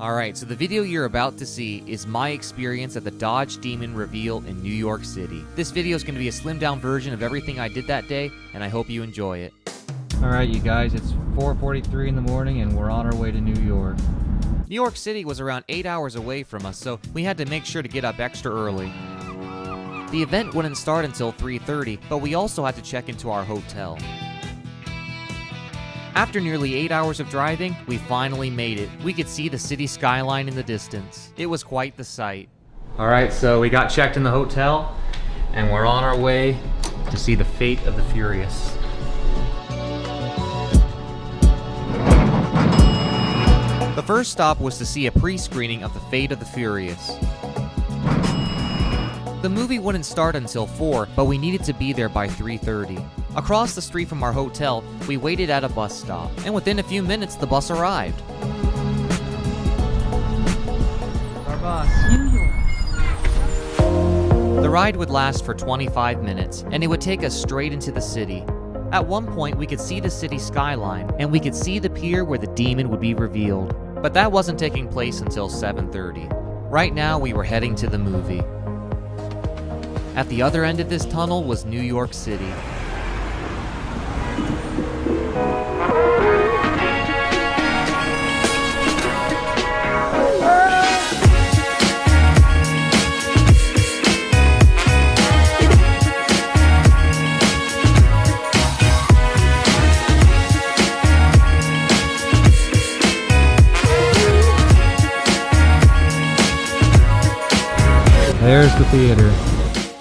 Alright, so the video you're about to see is my experience at the Dodge Demon reveal in New York City. This video is going to be a slimmed down version of everything I did that day, and I hope you enjoy it. Alright you guys, it's 4:43 in the morning and we're on our way to New York. New York City was around 8 hours away from us, so we had to make sure to get up extra early. The event wouldn't start until 3:30, but we also had to check into our hotel. After nearly 8 hours of driving, we finally made it. We could see the city skyline in the distance. It was quite the sight. Alright, so we got checked in the hotel, and we're on our way to see the Fate of the Furious. The first stop was to see a pre-screening of the Fate of the Furious. The movie wouldn't start until 4, but we needed to be there by 3:30. Across the street from our hotel, we waited at a bus stop, and within a few minutes the bus arrived. Our bus. The ride would last for 25 minutes, and it would take us straight into the city. At one point, we could see the city skyline, and we could see the pier where the demon would be revealed. But that wasn't taking place until 7:30. Right now, we were heading to the movie. At the other end of this tunnel was New York City. There's the theater.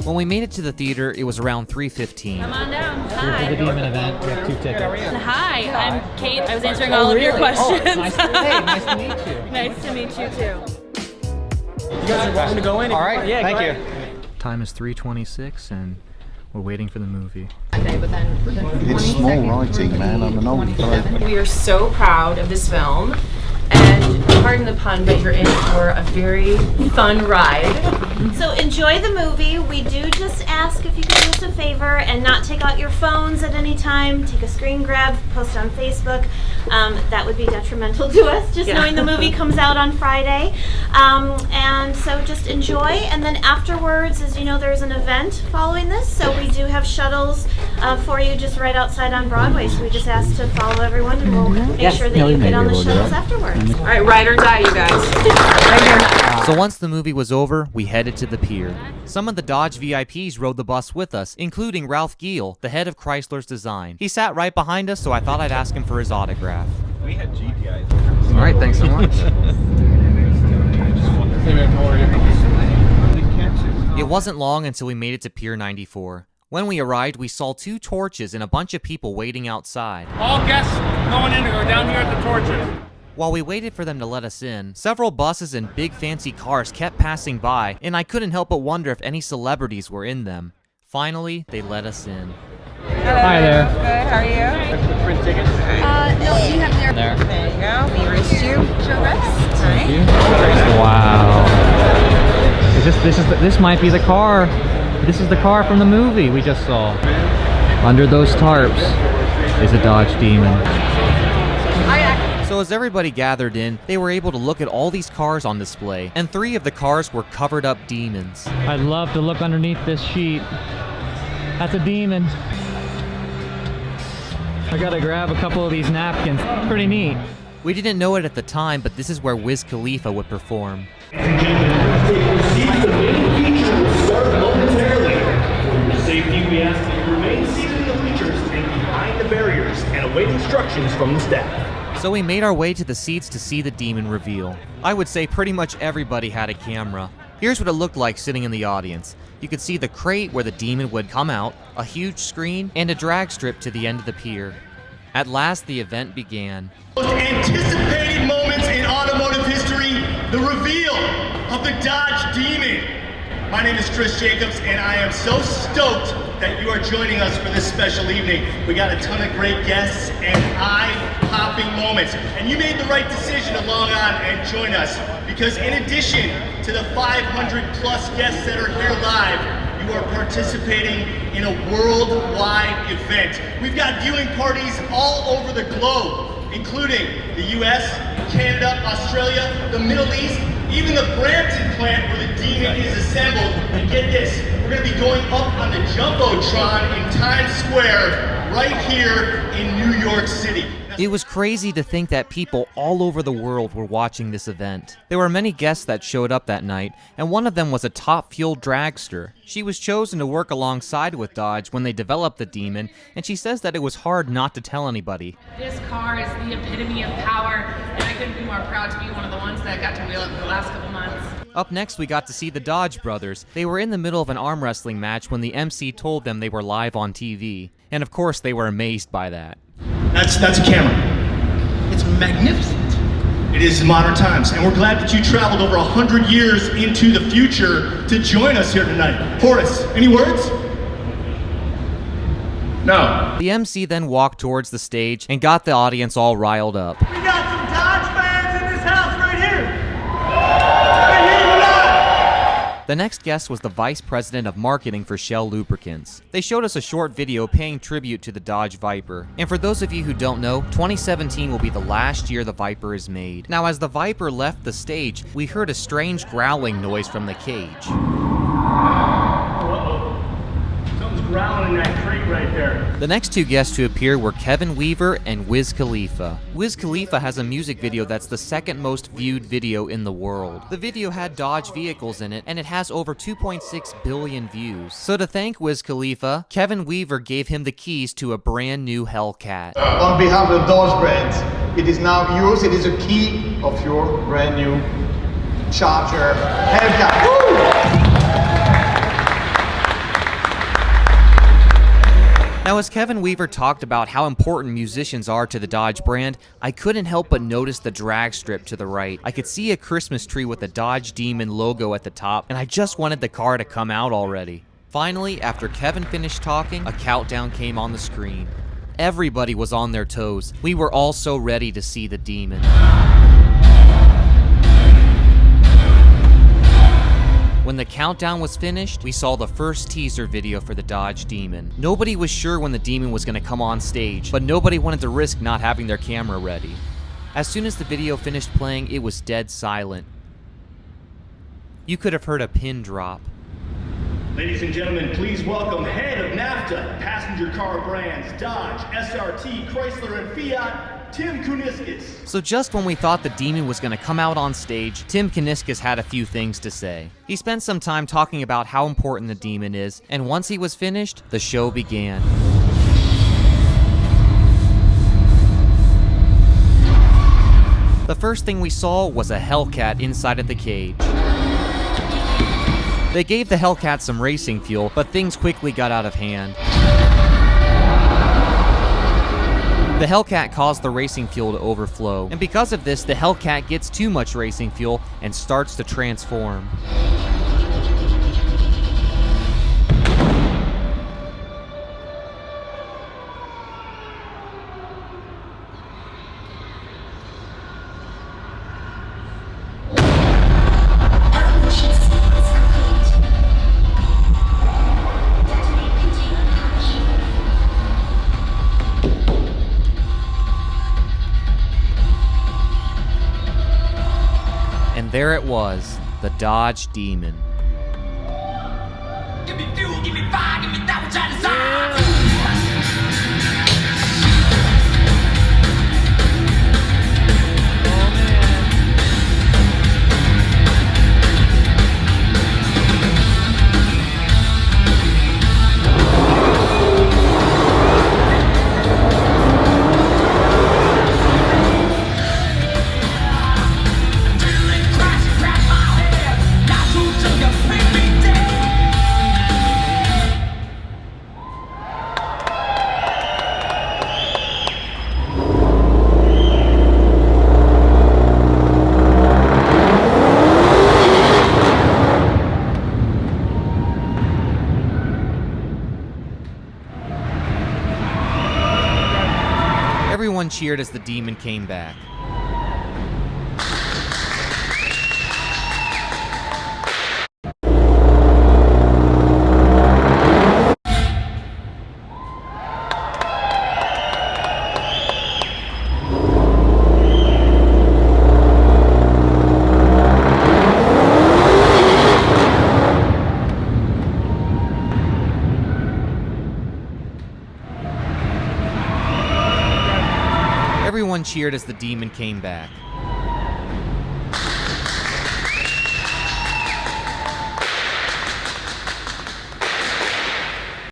When we made it to the theater, it was around 3:15. Come on down. Here for the Demon event. We have 2 tickets. Hi, I'm Kate. I was answering all of your questions. Oh, nice to meet you. Nice to meet you too. You guys are welcome to go in. All right, yeah, thank you. Time is 3:26, and we're waiting for the movie. It's small writing, man. I'm an old bloke. We are so proud of this film, and pardon the pun, but you're in for a very fun ride. So enjoy the movie. We do just ask if you could do us a favor and not take out your phones at any time. Take a screen grab, post on Facebook. That would be detrimental to us, just knowing the movie comes out on Friday. And so just enjoy. And then afterwards, as you know, there's an event following this. So we do have shuttles for you just right outside on Broadway. So we just ask to follow everyone, and we'll make sure that you get on the shuttles afterwards. All right, ride or die, you guys. So once the movie was over, we headed to the pier. Some of the Dodge VIPs rode the bus with us, including Ralph Giel, the head of Chrysler's design. He sat right behind us, so I thought I'd ask him for his autograph. We had GPIs. All right, thanks so much. It wasn't long until we made it to Pier 94. When we arrived, we saw 2 torches and a bunch of people waiting outside. All guests going in are down here at the torches. While we waited for them to let us in, several buses and big fancy cars kept passing by, and I couldn't help but wonder if any celebrities were in them. Finally, they let us in. Hi there. Good, how are you? Print tickets. No, you have their... There. There you go. We wrist you. Your wrist. Thank you. Wow. This might be the car. This is the car from the movie we just saw. Under those tarps is a Dodge Demon. So as everybody gathered in, they were able to look at all these cars on display, and 3 of the cars were covered up demons. I'd love to look underneath this sheet. That's a demon. I gotta grab a couple of these napkins. Pretty neat. We didn't know it at the time, but this is where Wiz Khalifa would perform. The main feature will start momentarily. For your safety, we ask that you remain seated in the bleachers and behind the barriers and await instructions from the staff. So we made our way to the seats to see the demon reveal. I would say pretty much everybody had a camera. Here's what it looked like sitting in the audience. You could see the crate where the demon would come out, a huge screen, and a drag strip to the end of the pier. At last, the event began. Most anticipated moments in automotive history, the reveal of the Dodge Demon. My name is Chris Jacobs, and I am so stoked that you are joining us for this special evening. We got a ton of great guests and eye-popping moments, and you made the right decision to log on and join us, because in addition to the 500+ guests that are here live, you are participating in a worldwide event. We've got viewing parties all over the globe, including the US, Canada, Australia, the Middle East, even the Brampton plant where the Demon is assembled. And get this, we're going to be going up on the Jumbotron in Times Square right here in New York City. It was crazy to think that people all over the world were watching this event. There were many guests that showed up that night, and one of them was a Top Fuel dragster. She was chosen to work alongside with Dodge when they developed the Demon, and she says that it was hard not to tell anybody. This car is the epitome of power, and I couldn't be more proud to be one of the ones that got to wheel it for the last couple months. Up next, we got to see the Dodge brothers. They were in the middle of an arm wrestling match when the MC told them they were live on TV. And of course, they were amazed by that. That's a camera. It's magnificent. It is modern times, and we're glad that you traveled over 100 years into the future to join us here tonight. Horace, any words? No. The MC then walked towards the stage and got the audience all riled up. We got some Dodge fans in this house right here. The next guest was the Vice President of Marketing for Shell Lubricants. They showed us a short video paying tribute to the Dodge Viper. And for those of you who don't know, 2017 will be the last year the Viper is made. Now, as the Viper left the stage, we heard a strange growling noise from the cage. Something's growling in that crate right there. The next two guests to appear were Kevin Weaver and Wiz Khalifa. Wiz Khalifa has a music video that's the second most viewed video in the world. The video had Dodge vehicles in it, and it has over 2.6 billion views. So to thank Wiz Khalifa, Kevin Weaver gave him the keys to a brand new Hellcat. On behalf of the Dodge brand, it is now yours. It is a key of your brand new Charger Hellcat. Woo! Now, as Kevin Weaver talked about how important musicians are to the Dodge brand, I couldn't help but notice the drag strip to the right. I could see a Christmas tree with the Dodge Demon logo at the top, and I just wanted the car to come out already. Finally, after Kevin finished talking, a countdown came on the screen. Everybody was on their toes. We were all so ready to see the Demon. When the countdown was finished, we saw the first teaser video for the Dodge Demon. Nobody was sure when the Demon was going to come on stage, but nobody wanted to risk not having their camera ready. As soon as the video finished playing, it was dead silent. You could have heard a pin drop. Ladies and gentlemen, please welcome head of NAFTA, passenger car brands, Dodge, SRT, Chrysler, and Fiat, Tim Kuniskis. So just when we thought the Demon was going to come out on stage, Tim Kuniskis had a few things to say. He spent some time talking about how important the Demon is, and once he was finished, the show began. The first thing we saw was a Hellcat inside of the cage. They gave the Hellcat some racing fuel, but things quickly got out of hand. The Hellcat caused the racing fuel to overflow, and because of this, the Hellcat gets too much racing fuel and starts to transform. There it was, the Dodge Demon. Give me fuel, give me fire, give me that which I desire. Everyone cheered as the Demon came back. Everyone cheered as the Demon came back.